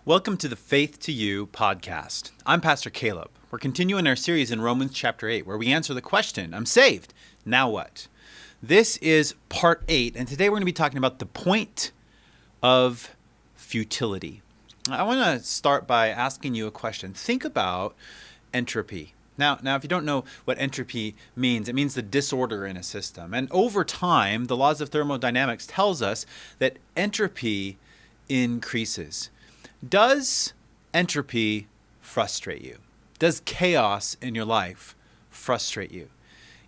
Welcome to the Faith to You podcast. I'm Pastor Caleb. We're continuing our series in Romans chapter 8, where we answer the question, I'm saved, now what? This is part 8, and today we're going to be talking about the point of futility. I want to start by asking you a question. Think about entropy. Now, if you don't know what entropy means, it means the disorder in a system. And over time, the laws of thermodynamics tells us that entropy increases. Does entropy frustrate you? Does chaos in your life frustrate you?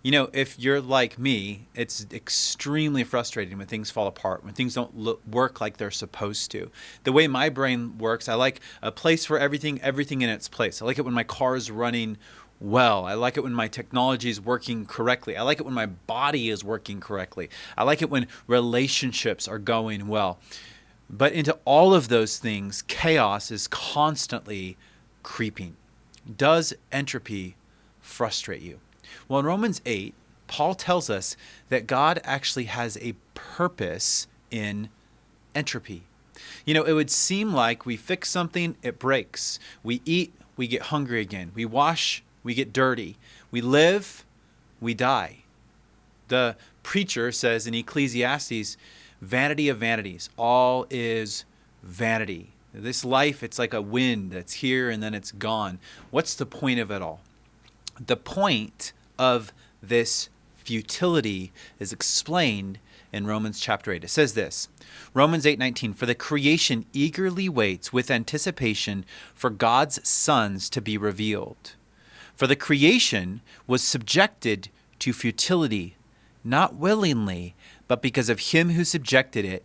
You know, if you're like me, it's extremely frustrating when things fall apart, when things don't work like they're supposed to. The way my brain works, I like a place for everything in its place. I like it when my car is running well. I like it when my technology is working correctly. I like it when my body is working correctly. I like it when relationships are going well. But into all of those things, chaos is constantly creeping. Does entropy frustrate you? Well, in Romans 8, Paul tells us that God actually has a purpose in entropy. You know, it would seem like we fix something, it breaks. We eat, we get hungry again. We wash, we get dirty. We live, we die. The preacher says in Ecclesiastes, vanity of vanities, all is vanity. This life, it's like a wind that's here and then it's gone. What's the point of it all? The point of this futility is explained in Romans chapter 8. It says this, Romans 8:19, for the creation eagerly waits with anticipation for God's sons to be revealed. For the creation was subjected to futility, not willingly, but because of him who subjected it,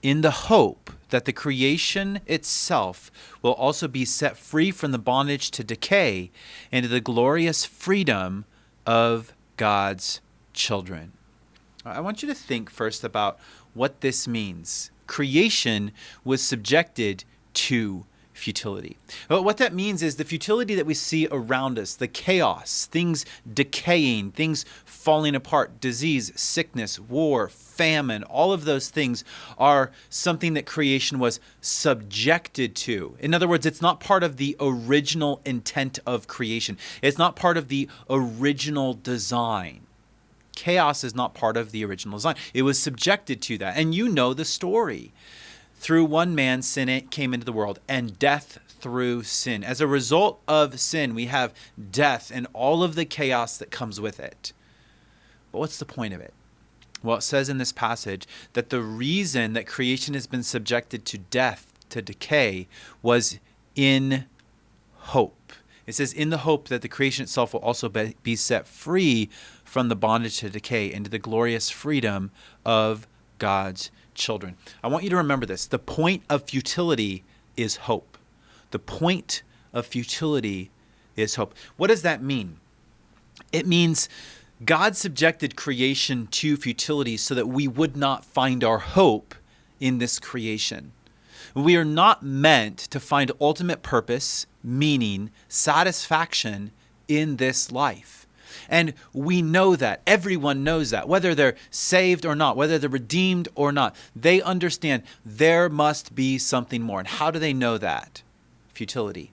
in the hope that the creation itself will also be set free from the bondage to decay into the glorious freedom of God's children. I want you to think first about what this means. Creation was subjected to futility. Well, what that means is the futility that we see around us, the chaos, things decaying, things falling apart, disease, sickness, war, famine, all of those things are something that creation was subjected to. In other words, it's not part of the original intent of creation. It's not part of the original design. Chaos is not part of the original design. It was subjected to that. And you know the story. Through one man, sin came into the world, and death through sin. As a result of sin, we have death and all of the chaos that comes with it. But what's the point of it? Well, it says in this passage that the reason that creation has been subjected to death, to decay, was in hope. It says in the hope that the creation itself will also be set free from the bondage to decay into the glorious freedom of God's children. I want you to remember this. The point of futility is hope. The point of futility is hope. What does that mean? It means God subjected creation to futility so that we would not find our hope in this creation. We are not meant to find ultimate purpose, meaning, satisfaction in this life. And we know that. Everyone knows that. Whether they're saved or not, whether they're redeemed or not, they understand there must be something more. And how do they know that? Futility.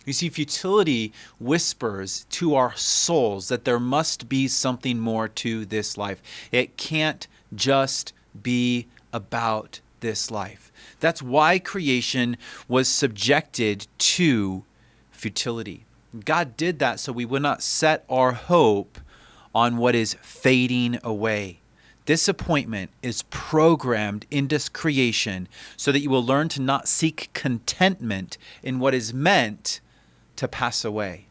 You see, futility whispers to our souls that there must be something more to this life. It can't just be about this life. That's why creation was subjected to futility. God did that so we would not set our hope on what is fading away. Disappointment is programmed into creation so that you will learn to not seek contentment in what is meant to pass away.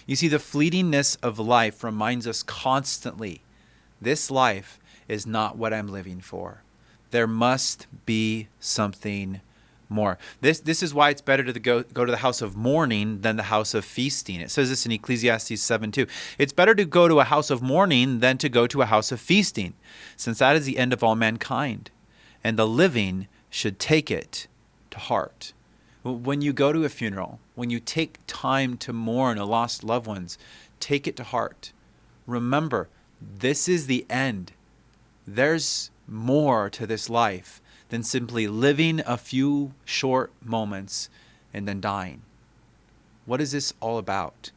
You see, the fleetiness of life reminds us constantly, this life is not what I'm living for. There must be something more. This is why it's better to go to the house of mourning than the house of feasting. It says this in Ecclesiastes 7:2. It's better to go to a house of mourning than to go to a house of feasting, since that is the end of all mankind, and the living should take it to heart. When you go to a funeral, when you take time to mourn a lost loved ones, take it to heart. Remember, this is the end. There's more to this life than simply living a few short moments and then dying. What is this all about?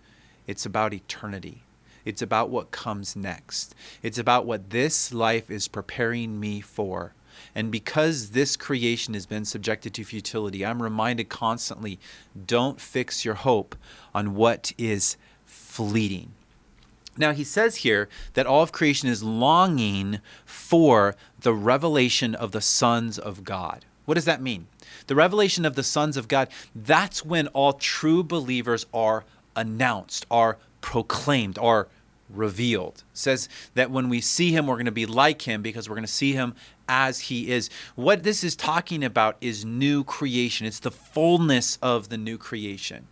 It's about eternity. It's about what comes next. It's about what this life is preparing me for. And because this creation has been subjected to futility, I'm reminded constantly, don't fix your hope on what is fleeting. Now, he says here that all of creation is longing for the revelation of the sons of God. What does that mean? The revelation of the sons of God, that's when all true believers are announced, are proclaimed, are revealed. It says that when we see him, we're going to be like him because we're going to see him as he is. What this is talking about is new creation. It's the fullness of the new creation.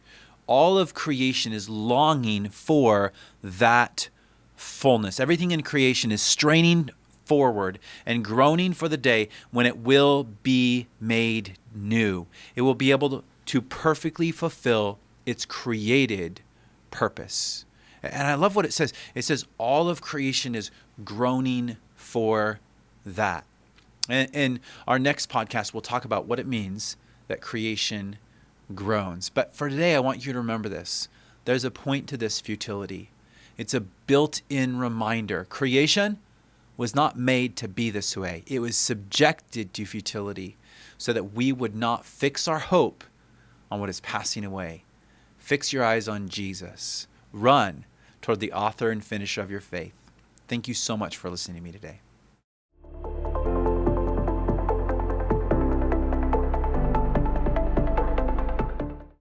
All of creation is longing for that fullness. Everything in creation is straining forward and groaning for the day when it will be made new. It will be able to perfectly fulfill its created purpose. And I love what it says. It says all of creation is groaning for that. And in our next podcast, we'll talk about what it means that creation groans. But for today, I want you to remember this. There's a point to this futility. It's a built-in reminder. Creation was not made to be this way. It was subjected to futility so that we would not fix our hope on what is passing away. Fix your eyes on Jesus. Run toward the author and finisher of your faith. Thank you so much for listening to me today.